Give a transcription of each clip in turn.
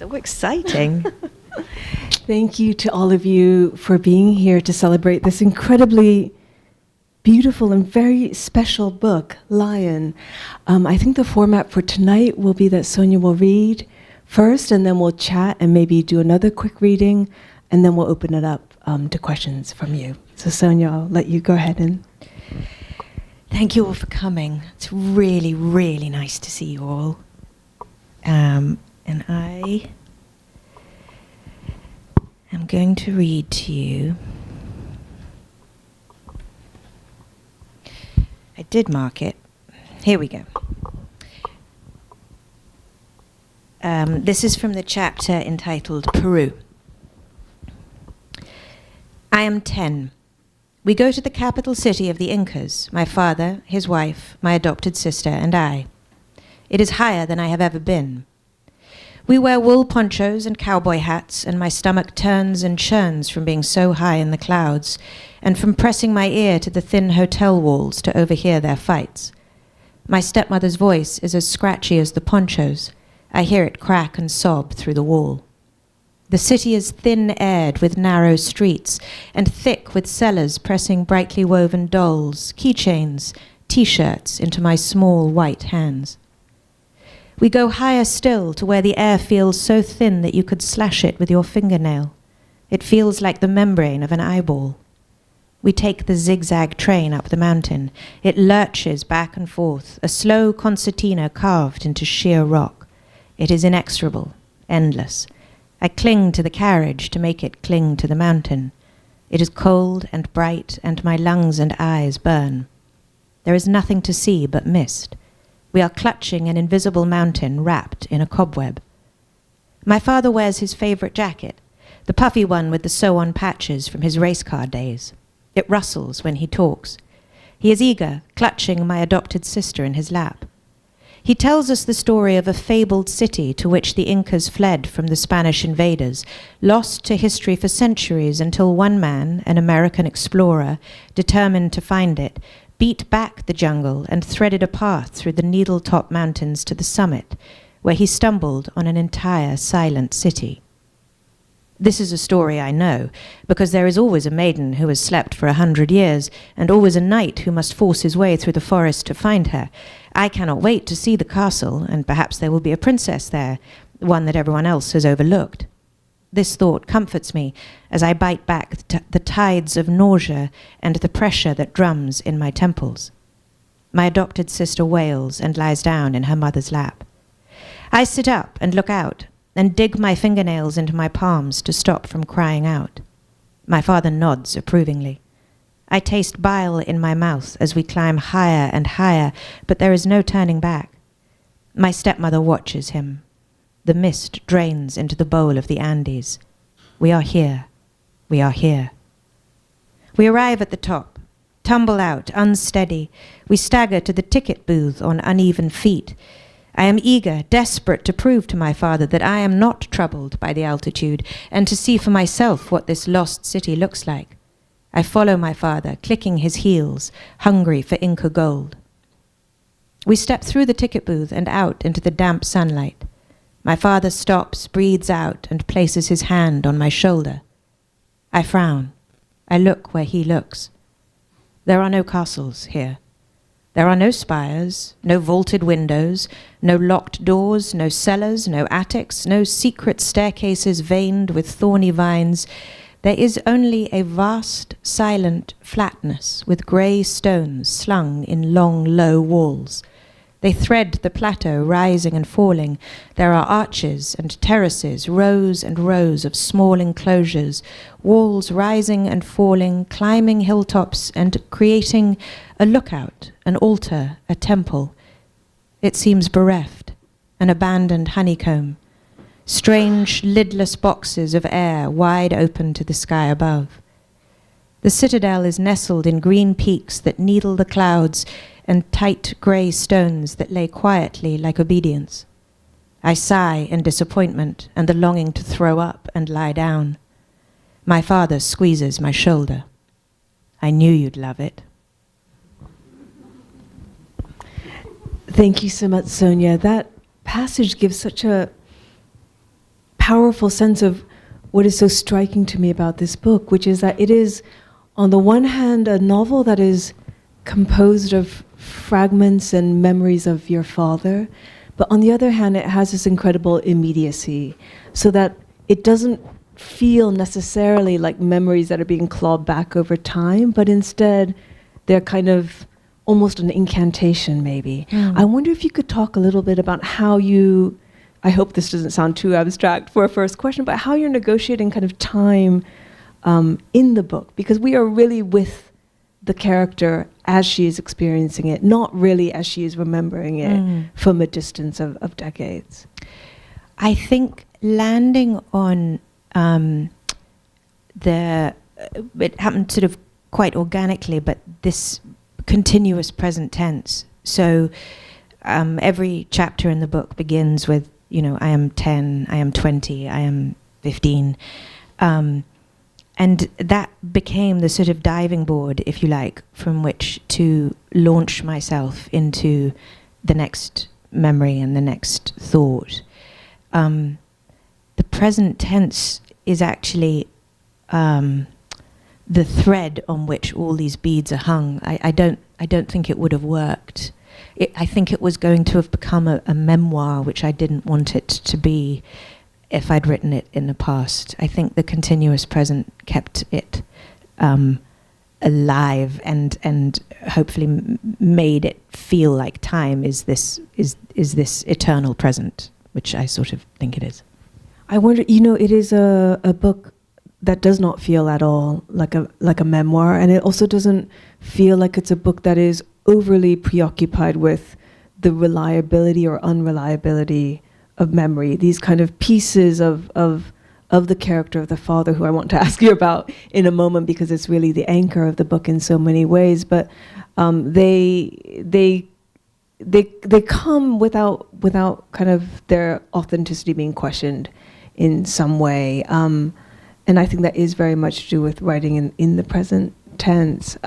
So exciting. Thank you to all of you for being here to celebrate this incredibly beautiful and very special book, Lion. I think the format for tonight will be that Sonya will read first, and then we'll chat and maybe do another quick reading, and then we'll open it up to questions from you. So Sonya, I'll let you go ahead and... Thank you all for coming. It's really, really nice to see you all. And I am going to read to you. I did mark it. Here we go. This is from the chapter entitled Peru. I am 10. We go to the capital city of the Incas, my father, his wife, my adopted sister, and I. It is higher than I have ever been. We wear wool ponchos and cowboy hats, and my stomach turns and churns from being so high in the clouds, and from pressing my ear to the thin hotel walls to overhear their fights. My stepmother's voice is as scratchy as the ponchos. I hear it crack and sob through the wall. The city is thin-aired with narrow streets, and thick with sellers pressing brightly woven dolls, keychains, T-shirts into my small white hands. We go higher still to where the air feels so thin that you could slash it with your fingernail. It feels like the membrane of an eyeball. We take the zigzag train up the mountain. It lurches back and forth, a slow concertina carved into sheer rock. It is inexorable, endless. I cling to the carriage to make it cling to the mountain. It is cold and bright, and my lungs and eyes burn. There is nothing to see but mist. We are clutching an invisible mountain wrapped in a cobweb. My father wears his favorite jacket, the puffy one with the sew-on patches from his race car days. It rustles when he talks. He is eager, clutching my adopted sister in his lap. He tells us the story of a fabled city to which the Incas fled from the Spanish invaders, lost to history for centuries until one man, an American explorer, determined to find it, beat back the jungle and threaded a path through the needle-top mountains to the summit, where he stumbled on an entire silent city. This is a story I know, because there is always a maiden who has slept for 100 years, and always a knight who must force his way through the forest to find her. I cannot wait to see the castle, and perhaps there will be a princess there, one that everyone else has overlooked. This thought comforts me as I bite back the tides of nausea and the pressure that drums in my temples. My adopted sister wails and lies down in her mother's lap. I sit up and look out, and dig my fingernails into my palms to stop from crying out. My father nods approvingly. I taste bile in my mouth as we climb higher and higher, but there is no turning back. My stepmother watches him. The mist drains into the bowl of the Andes. We are here. We are here. We arrive at the top, tumble out, unsteady. We stagger to the ticket booth on uneven feet. I am eager, desperate to prove to my father that I am not troubled by the altitude, and to see for myself what this lost city looks like. I follow my father, clicking his heels, hungry for Inca gold. We step through the ticket booth and out into the damp sunlight. My father stops, breathes out, and places his hand on my shoulder. I frown. I look where he looks. There are no castles here. There are no spires, no vaulted windows, no locked doors, no cellars, no attics, no secret staircases veined with thorny vines. There is only a vast, silent flatness with grey stones slung in long, low walls. They thread the plateau, rising and falling. There are arches and terraces, rows and rows of small enclosures, walls rising and falling, climbing hilltops and creating a lookout, an altar, a temple. It seems bereft, an abandoned honeycomb. Strange, lidless boxes of air wide open to the sky above. The citadel is nestled in green peaks that needle the clouds and tight grey stones that lay quietly like obedience. I sigh in disappointment and the longing to throw up and lie down. My father squeezes my shoulder. I knew you'd love it. Thank you so much, Sonya. That passage gives such a powerful sense of what is so striking to me about this book, which is that it is, on the one hand, a novel that is composed of fragments and memories of your father, but on the other hand, it has this incredible immediacy, so that it doesn't feel necessarily like memories that are being clawed back over time, but instead they're kind of almost an incantation, maybe. I wonder if you could talk a little bit about how you, I hope this doesn't sound too abstract for a first question, but how you're negotiating kind of time in the book, because we are really with the character as she is experiencing it, not really as she is remembering it from a distance of decades. I think landing on it happened sort of quite organically, but this continuous present tense. So every chapter in the book begins with, I am 10, I am 20, I am 15. And that became the sort of diving board, if you like, from which to launch myself into the next memory and the next thought. The present tense is actually the thread on which all these beads are hung. I don't think it would have worked. I think it was going to have become a memoir, which I didn't want it to be if I'd written it in the past. I think the continuous present kept it alive and hopefully made it feel like time is this eternal present, which I sort of think it is. I wonder, it is a book that does not feel at all like a memoir, and it also doesn't feel like it's a book that is overly preoccupied with the reliability or unreliability of memory. These kind of pieces of the character of the father, who I want to ask you about in a moment, because it's really the anchor of the book in so many ways. But they come without kind of their authenticity being questioned in some way. And I think that is very much to do with writing in the present tense.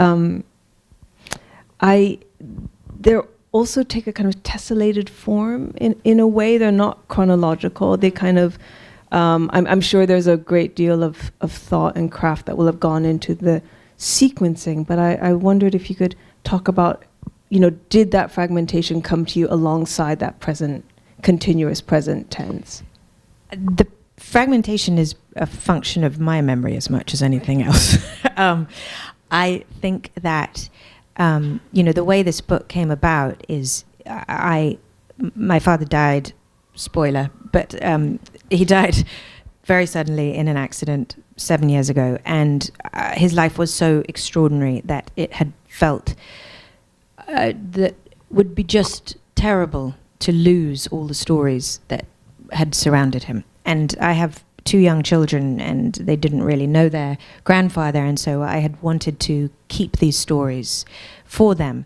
They're also take a kind of tessellated form in a way. They're not chronological. They kind of, I'm sure there's a great deal of thought and craft that will have gone into the sequencing, but I wondered if you could talk about, did that fragmentation come to you alongside that continuous present tense? The fragmentation is a function of my memory as much as anything else. I think that, the way this book came about is my father died, spoiler, but he died very suddenly in an accident 7 years ago, and his life was so extraordinary that it had felt that would be just terrible to lose all the stories that had surrounded him. And I have 2 young children, and they didn't really know their grandfather, and so I had wanted to keep these stories for them.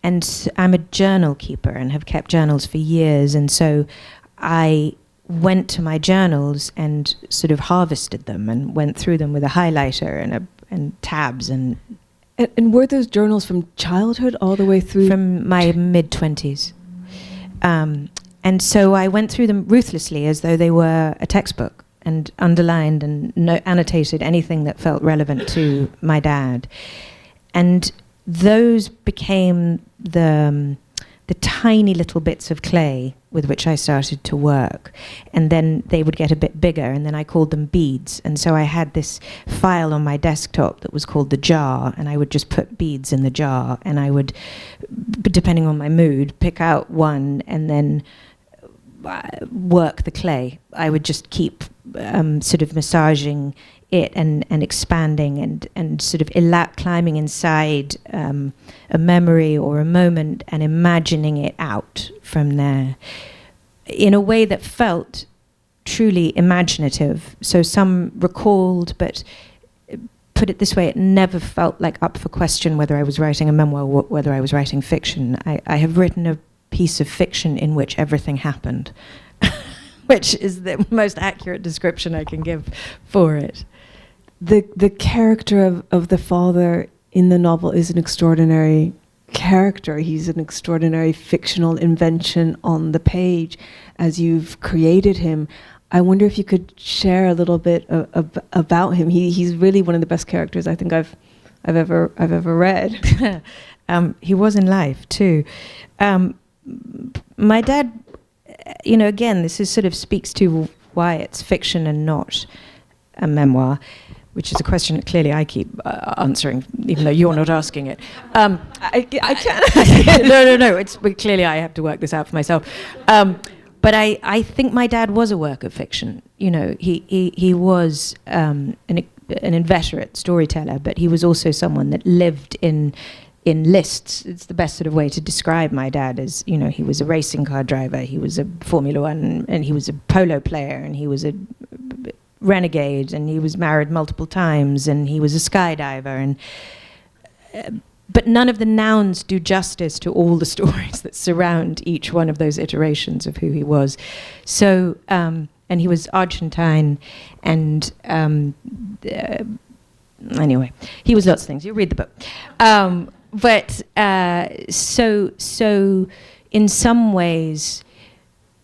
And I'm a journal keeper and have kept journals for years, and so I went to my journals and sort of harvested them and went through them with a highlighter and tabs. And were those journals from childhood all the way through? From my mid-20s. And so I went through them ruthlessly as though they were a textbook, and underlined and annotated anything that felt relevant to my dad. And those became the tiny little bits of clay with which I started to work. And then they would get a bit bigger, and then I called them beads. And so I had this file on my desktop that was called the jar, and I would just put beads in the jar, and I would, depending on my mood, pick out one and then work the clay. I would just keep sort of massaging it and expanding and sort of climbing inside a memory or a moment and imagining it out from there in a way that felt truly imaginative. So some recalled, but put it this way, it never felt like up for question whether I was writing a memoir or whether I was writing fiction. I have written a piece of fiction in which everything happened, which is the most accurate description I can give for it. The character of the father in the novel is an extraordinary character. He's an extraordinary fictional invention on the page as you've created him. I wonder if you could share a little bit about him. He's really one of the best characters I think I've ever read. He was in life too. My dad, again, this is sort of speaks to why it's fiction and not a memoir, which is a question that clearly I keep answering, even though you're not asking it. I can't. No. But clearly I have to work this out for myself. But I think my dad was a work of fiction. He was an inveterate storyteller, but he was also someone that lived in lists. It's the best sort of way to describe my dad. As he was a racing car driver, he was a Formula One, and he was a polo player, and he was a renegade, and he was married multiple times, and he was a skydiver, and but none of the nouns do justice to all the stories that surround each one of those iterations of who he was. So, and he was Argentine, and anyway, he was lots of things. You read the book. But so in some ways,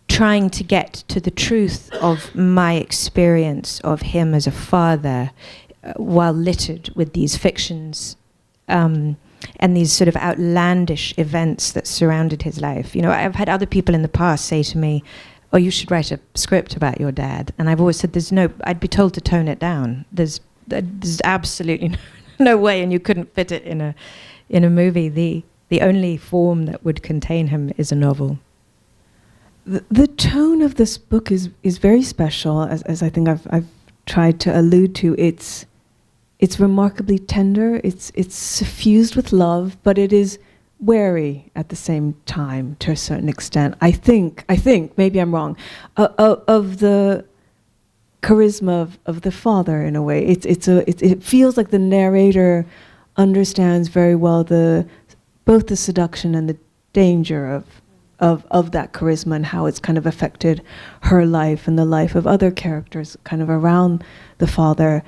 trying to get to the truth of my experience of him as a father, while littered with these fictions, and these sort of outlandish events that surrounded his life. I've had other people in the past say to me, "Oh, you should write a script about your dad." And I've always said, I'd be told to tone it down. There's absolutely no way, and you couldn't fit it in a movie. The only form that would contain him is a novel. The tone of this book is very special, as I think I've tried to allude to. It's remarkably tender. It's suffused with love, but it is wary at the same time to a certain extent. I think maybe I'm wrong, of the charisma of the father in a way. It feels like the narrator understands very well both the seduction and the danger of that charisma, and how it's kind of affected her life and the life of other characters kind of around the father.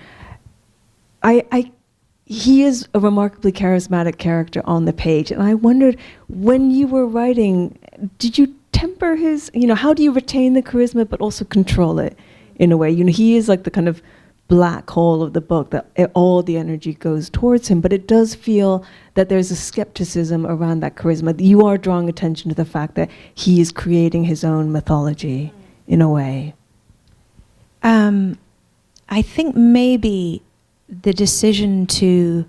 He is a remarkably charismatic character on the page, and I wondered, when you were writing, did you temper his, how do you retain the charisma but also control it in a way? He is like the kind of black hole of the book, that all the energy goes towards him, but it does feel that there's a skepticism around that charisma. You are drawing attention to the fact that he is creating his own mythology in a way. I think maybe the decision to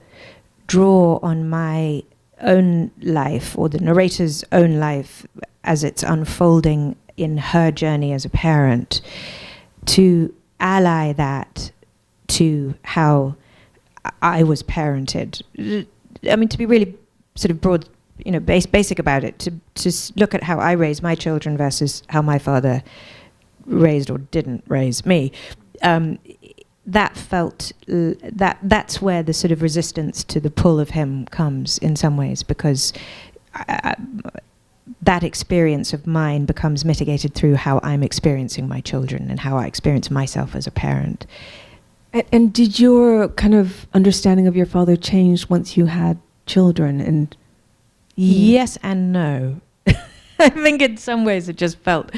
draw on my own life, or the narrator's own life as it's unfolding in her journey as a parent, to ally that to how I was parented. I mean, to be really sort of broad, basic about it, to look at how I raised my children versus how my father raised or didn't raise me. That felt that's where the sort of resistance to the pull of him comes in some ways, because that experience of mine becomes mitigated through how I'm experiencing my children and how I experience myself as a parent. And did your kind of understanding of your father change once you had children? And yes and no. I think in some ways it just felt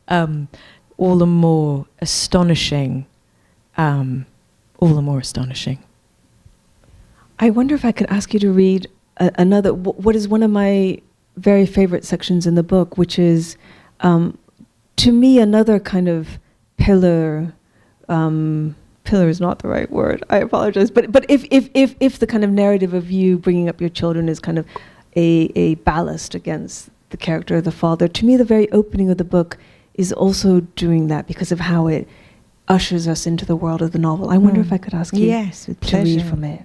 all the more astonishing. All the more astonishing. I wonder if I could ask you to read another, what is one of my very favorite sections in the book, which is, to me, another kind of pillar. Pillar is not the right word. I apologize. But if the kind of narrative of you bringing up your children is kind of a ballast against the character of the father, to me, the very opening of the book is also doing that, because of how it ushers us into the world of the novel. I wonder if I could ask you to read from it.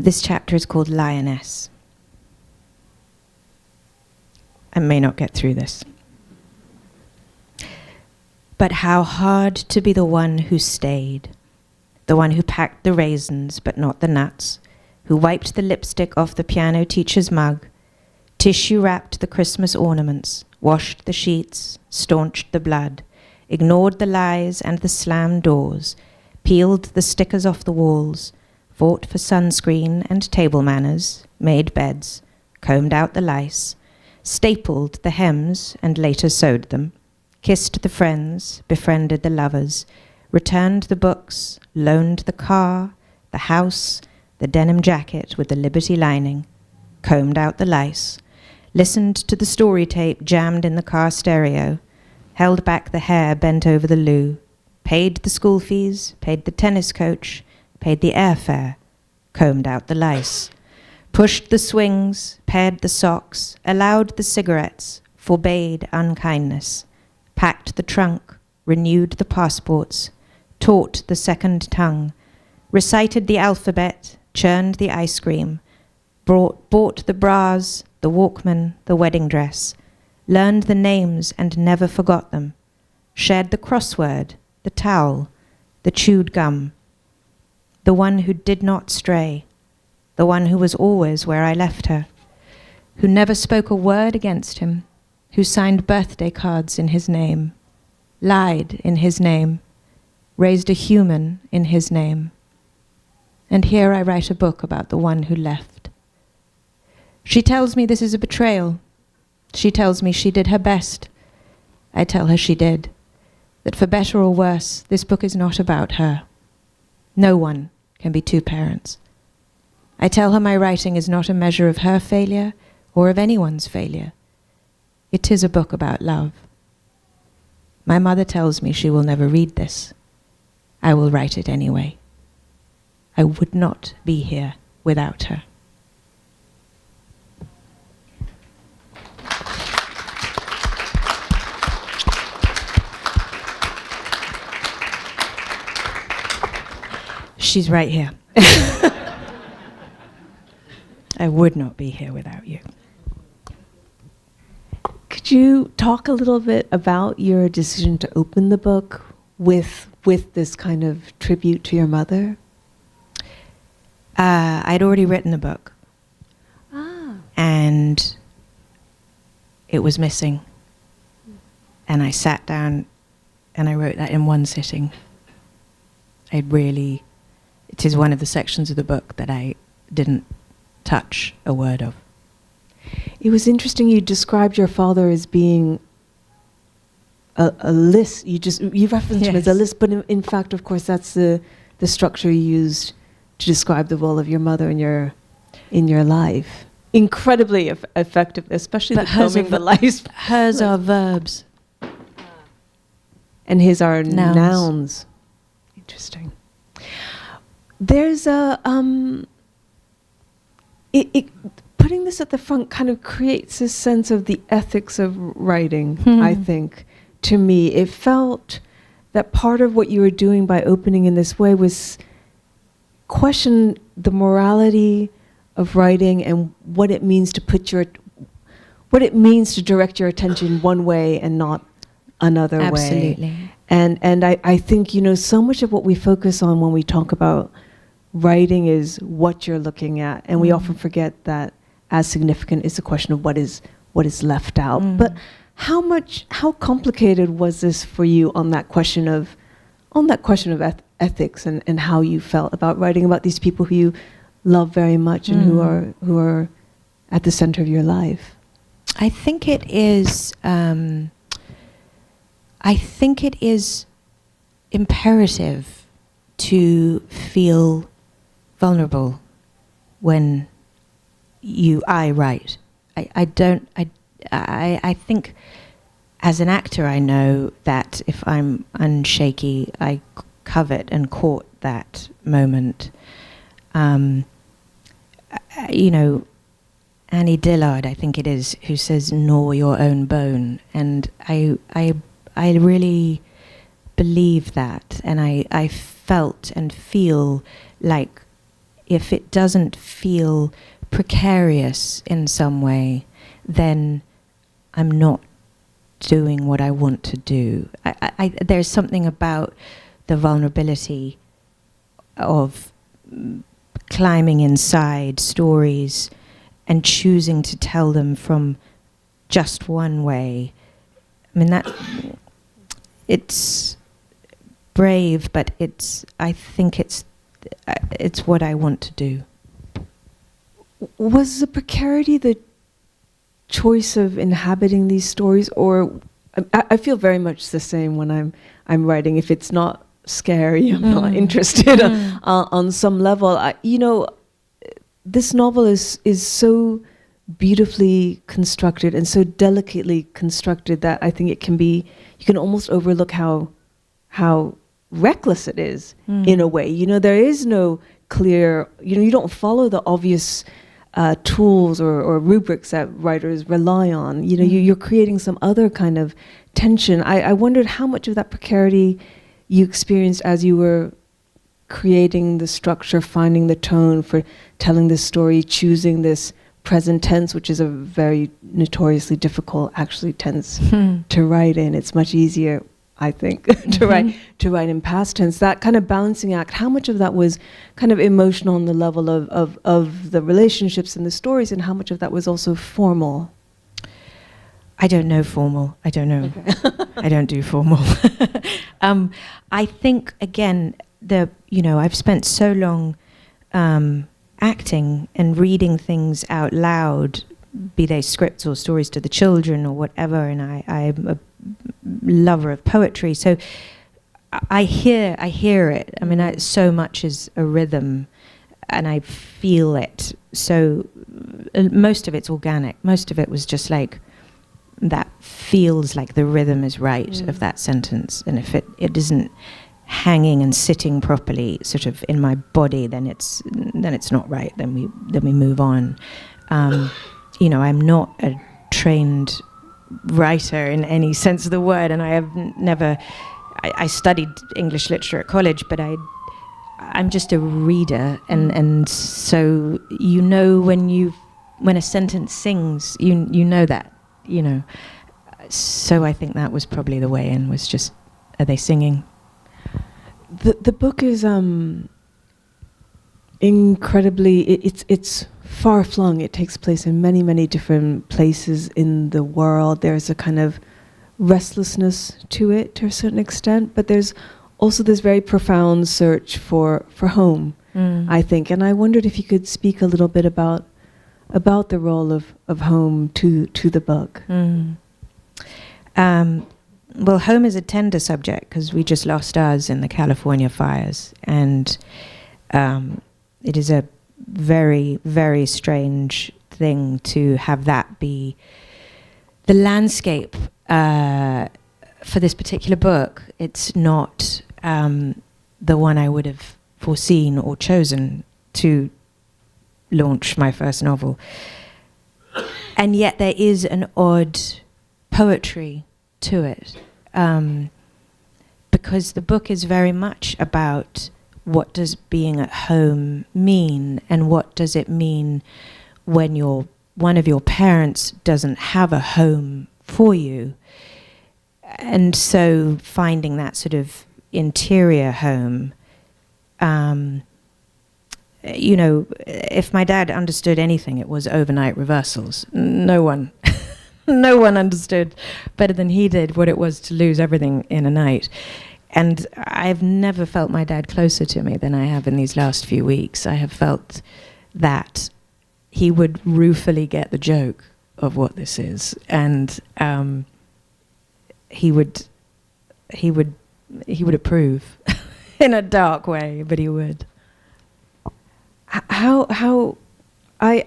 This chapter is called Lioness. I may not get through this. But how hard to be the one who stayed, the one who packed the raisins but not the nuts, who wiped the lipstick off the piano teacher's mug, tissue-wrapped the Christmas ornaments, washed the sheets, staunched the blood, ignored the lies and the slammed doors, peeled the stickers off the walls, fought for sunscreen and table manners, made beds, combed out the lice, stapled the hems and later sewed them, kissed the friends, befriended the lovers, returned the books, loaned the car, the house, the denim jacket with the Liberty lining, combed out the lice, listened to the story tape jammed in the car stereo, held back the hair bent over the loo, paid the school fees, paid the tennis coach, paid the airfare, combed out the lice, pushed the swings, paired the socks, allowed the cigarettes, forbade unkindness, packed the trunk, renewed the passports, taught the second tongue, recited the alphabet, churned the ice cream, bought the bras, the Walkman, the wedding dress, learned the names and never forgot them, shared the crossword, the towel, the chewed gum, the one who did not stray, the one who was always where I left her, who never spoke a word against him, who signed birthday cards in his name, lied in his name, raised a human in his name. And here I write a book about the one who left. She tells me this is a betrayal. She tells me she did her best. I tell her she did. That for better or worse, this book is not about her. No one can be two parents. I tell her my writing is not a measure of her failure or of anyone's failure. It is a book about love. My mother tells me she will never read this. I will write it anyway. I would not be here without her. She's right here. I would not be here without you. Could you talk a little bit about your decision to open the book with this kind of tribute to your mother? I'd already written the book. And it was missing. And I sat down and I wrote that in one sitting. It is one of the sections of the book that I didn't touch a word of. It was interesting you described your father as being a list. You referenced him as a list, but in fact, of course, that's the structure you used to describe the role of your mother in your life. Incredibly effective, especially the combing the lice. Hers are verbs. And his are nouns. Interesting. There's a putting this at the front kind of creates a sense of the ethics of writing, I think. To me, it felt that part of what you were doing by opening in this way was question the morality of writing and what it means to direct your attention one way and not another way. Absolutely. And I think, so much of what we focus on when we talk about writing is what you're looking at. And we often forget that as significant is the question of what is left out. But how complicated was this for you on that question of ethics and how you felt about writing about these people who you love very much and who are at the center of your life? I think it is imperative to feel vulnerable when I write. I think as an actor I know that if I'm unshaky, I covet and court that moment. Annie Dillard, I think it is, who says, "Gnaw your own bone," and I really believe that, and I felt and feel like if it doesn't feel precarious in some way, then I'm not doing what I want to do. There's something about the vulnerability of climbing inside stories and choosing to tell them from just one way. I mean, it's brave, but I think it's it's what I want to do. Was the precarity the choice of inhabiting these stories, or I feel very much the same when I'm writing. If it's not scary, I'm not interested on some level. This novel is so beautifully constructed and so delicately constructed that I think you can almost overlook how reckless it is in a way. There is no clear, you don't follow the obvious tools or rubrics that writers rely on. You're creating some other kind of tension. I wondered how much of that precarity you experienced as you were creating the structure, finding the tone for telling this story, choosing this present tense, which is a very notoriously difficult actually tense to write in. It's much easier, I think, to write in past tense. That kind of balancing act, how much of that was kind of emotional on the level of the relationships and the stories, and how much of that was also formal? I don't know formal. I don't know. Okay. I don't do formal. I think, again, I've spent so long acting and reading things out loud, be they scripts or stories to the children or whatever, and I'm a lover of poetry, so I hear it. I mean, so much is a rhythm, and I feel it. So most of it's organic. Most of it was just like, that feels like the rhythm is right of that sentence, and if it isn't hanging and sitting properly sort of in my body, then it's not right. Then we move on. I'm not a trained writer in any sense of the word, and I have never. I studied English literature at college, but I'm just a reader, and so when a sentence sings, you know that. So I think that was probably the way in, was just, are they singing? The book is incredibly, it's far flung. It takes place in many, many different places in the world. There's a kind of restlessness to it to a certain extent, but there's also this very profound search for home, I think. And I wondered if you could speak a little bit about the role of home to the book. Well, home is a tender subject because we just lost ours in the California fires, and it is a very, very strange thing to have that be the landscape for this particular book. It's not the one I would have foreseen or chosen to launch my first novel. And yet there is an odd poetry to it, because the book is very much about what does being at home mean, and what does it mean when one of your parents doesn't have a home for you. And so finding that sort of interior home, if my dad understood anything, it was overnight reversals. No one understood better than he did what it was to lose everything in a night. And I've never felt my dad closer to me than I have in these last few weeks. I have felt that he would ruefully get the joke of what this is, and he would approve in a dark way, but he would. How I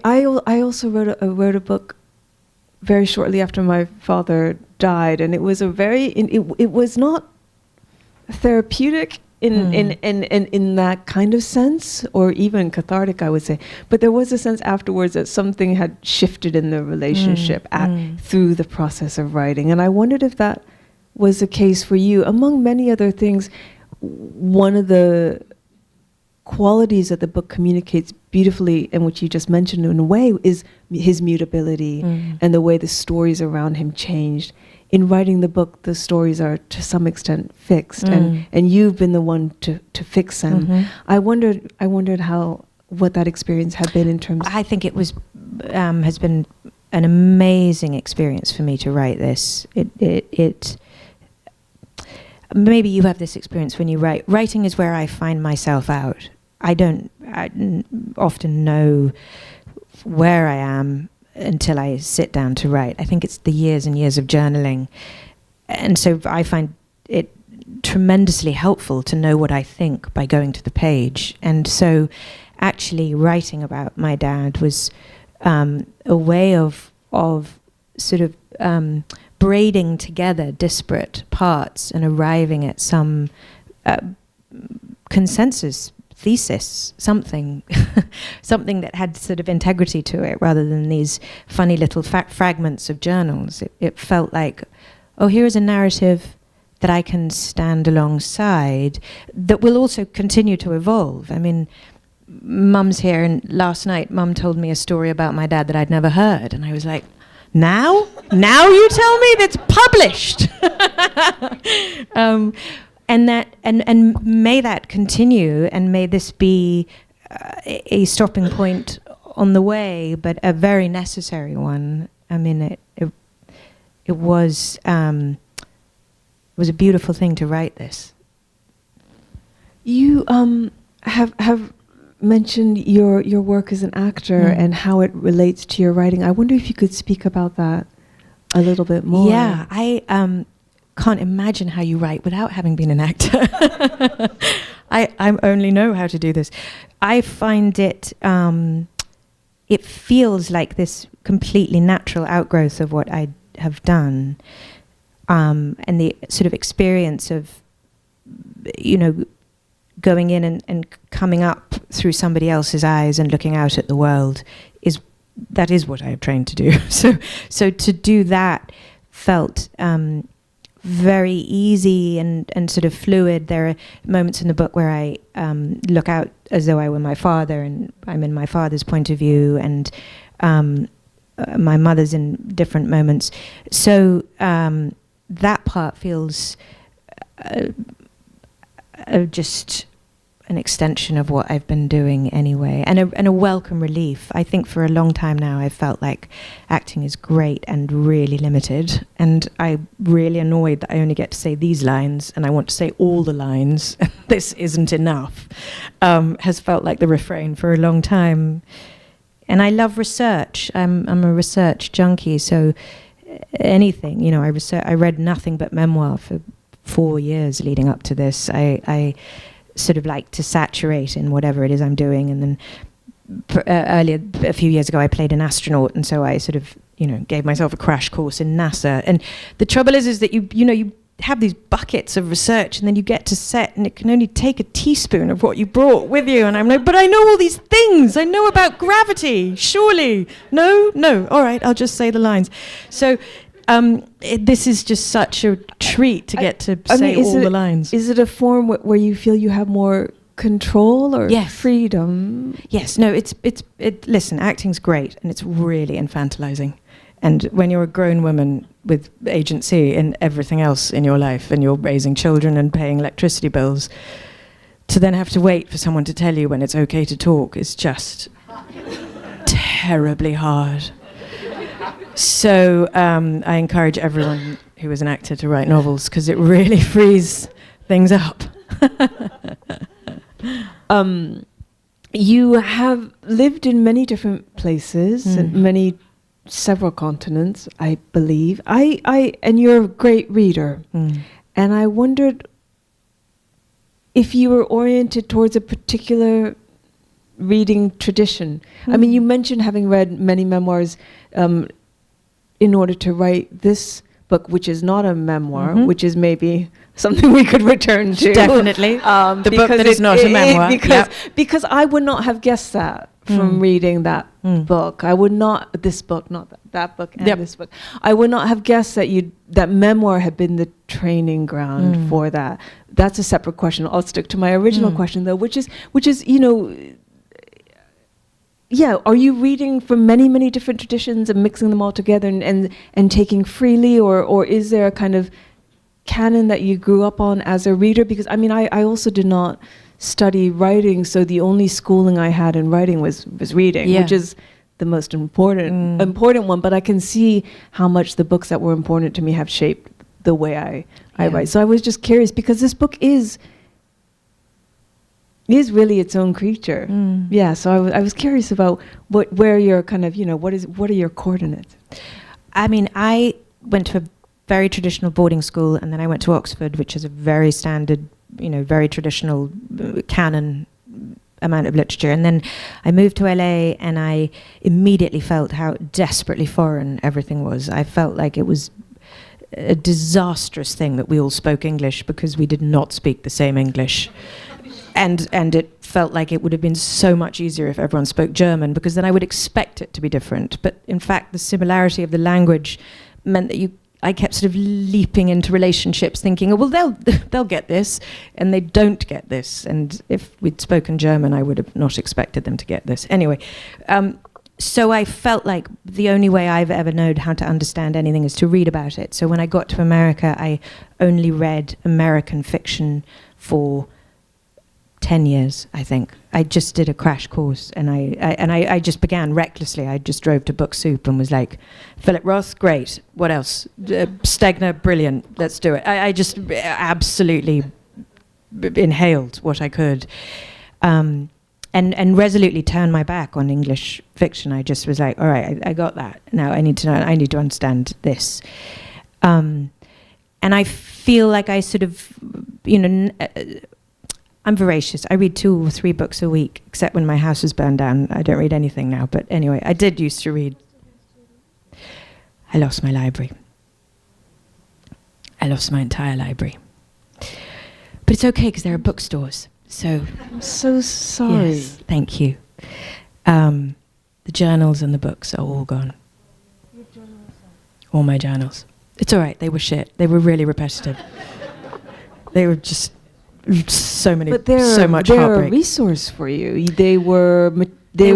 also wrote a book very shortly after my father died, and it was it was not therapeutic in that kind of sense, or even cathartic, I would say. But there was a sense afterwards that something had shifted in the relationship through the process of writing, and I wondered if that was the case for you. Among many other things, one of the qualities that the book communicates beautifully, and which you just mentioned in a way, is his mutability and the way the stories around him changed. In writing the book, the stories are to some extent fixed, and you've been the one to fix them. I wondered what that experience had been in terms. I think it was has been an amazing experience for me to write this. It maybe you have this experience when you write. Writing is where I find myself out. I don't often know where I am until I sit down to write. I think it's the years and years of journaling. And so I find it tremendously helpful to know what I think by going to the page. And so actually writing about my dad was a way of sort of braiding together disparate parts and arriving at some consensus thesis, something something that had sort of integrity to it, rather than these funny little fragments of journals. It felt like, oh, here is a narrative that I can stand alongside that will also continue to evolve. I mean, Mum's here, and last night Mum told me a story about my dad that I'd never heard, and I was like, now you tell me that's published. And may that continue, and may this be a stopping point on the way, but a very necessary one. I mean, it was a beautiful thing to write this. You have mentioned your work as an actor and how it relates to your writing. I wonder if you could speak about that a little bit more. Yeah, I can't imagine how you write without having been an actor. I only know how to do this. I find it feels like this completely natural outgrowth of what I have done, and the sort of experience of, going in and coming up through somebody else's eyes and looking out at the world that is what I have trained to do. So to do that felt very easy and sort of fluid. There are moments in the book where I look out as though I were my father, and I'm in my father's point of view, and my mother's in different moments. So that part feels just an extension of what I've been doing anyway, and a welcome relief. I think for a long time now I've felt like acting is great and really limited, and I'm really annoyed that I only get to say these lines, and I want to say all the lines. This isn't enough. Has felt like the refrain for a long time. And I love research. I'm a research junkie, so anything, I read nothing but memoir for 4 years leading up to this. I sort of like to saturate in whatever it is I'm doing. And then earlier, a few years ago, I played an astronaut, and so I sort of, gave myself a crash course in NASA. And the trouble is that you have these buckets of research, and then you get to set, and it can only take a teaspoon of what you brought with you. And I'm like, but I know all these things. I know about gravity. Surely. No. All right, I'll just say the lines. So this is just such a treat to get to say all the lines. Is it a form where you feel you have more control or freedom? Yes. No, listen, acting's great, and it's really infantilizing. And when you're a grown woman with agency and everything else in your life, and you're raising children and paying electricity bills, to then have to wait for someone to tell you when it's okay to talk is just terribly hard. So I encourage everyone who is an actor to write novels, because it really frees things up. You have lived in many different places and several continents, I believe. And you're a great reader. And I wondered if you were oriented towards a particular reading tradition. I mean, you mentioned having read many memoirs in order to write this book, which is not a memoir, which is maybe something we could return to. Definitely. The book that is not a memoir. Because I would not have guessed that from reading that book. I would not, this book, not that book and this book. I would not have guessed that memoir had been the training ground for that. That's a separate question. I'll stick to my original question though, which is, are you reading from many, many different traditions and mixing them all together and taking freely, or is there a kind of canon that you grew up on as a reader? Because I mean, I also did not study writing, so the only schooling I had in writing was reading, which is the most important one. But I can see how much the books that were important to me have shaped the way I write. So I was just curious, because this book is is really its own creature. Yeah, so I was curious about where your kind of, what are your coordinates? I mean, I went to a very traditional boarding school, and then I went to Oxford, which is a very standard, very traditional canon amount of literature. And then I moved to LA, and I immediately felt how desperately foreign everything was. I felt like it was a disastrous thing that we all spoke English, because we did not speak the same English. And it felt like it would have been so much easier if everyone spoke German, because then I would expect it to be different. But in fact, the similarity of the language meant that I kept sort of leaping into relationships thinking, oh, well, they'll get this, and they don't get this. And if we'd spoken German, I would have not expected them to get this. Anyway, so I felt like the only way I've ever known how to understand anything is to read about it. So when I got to America, I only read American fiction for 10 years, I think. I just did a crash course, and I just began recklessly. I just drove to Book Soup and was like, Philip Roth, great. What else? Stegner, brilliant. Let's do it. I just absolutely inhaled what I could, and resolutely turned my back on English fiction. I just was like, all right, I got that. Now I need to know. I need to understand this. And I feel like I sort of, I'm voracious. I read 2 or 3 books a week, except when my house was burned down. I don't read anything now. But anyway, I did used to read. I lost my library. I lost my entire library. But it's okay, because there are bookstores. So I'm so sorry. Yes, thank you. The journals and the books are all gone. Your journals? All my journals. It's all right. They were shit. They were really repetitive. They were just... so much heartbreak. They're a resource for you. They were the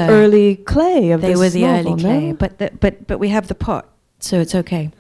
early clay of this novel. They were the early clay, but we have the pot, so it's okay.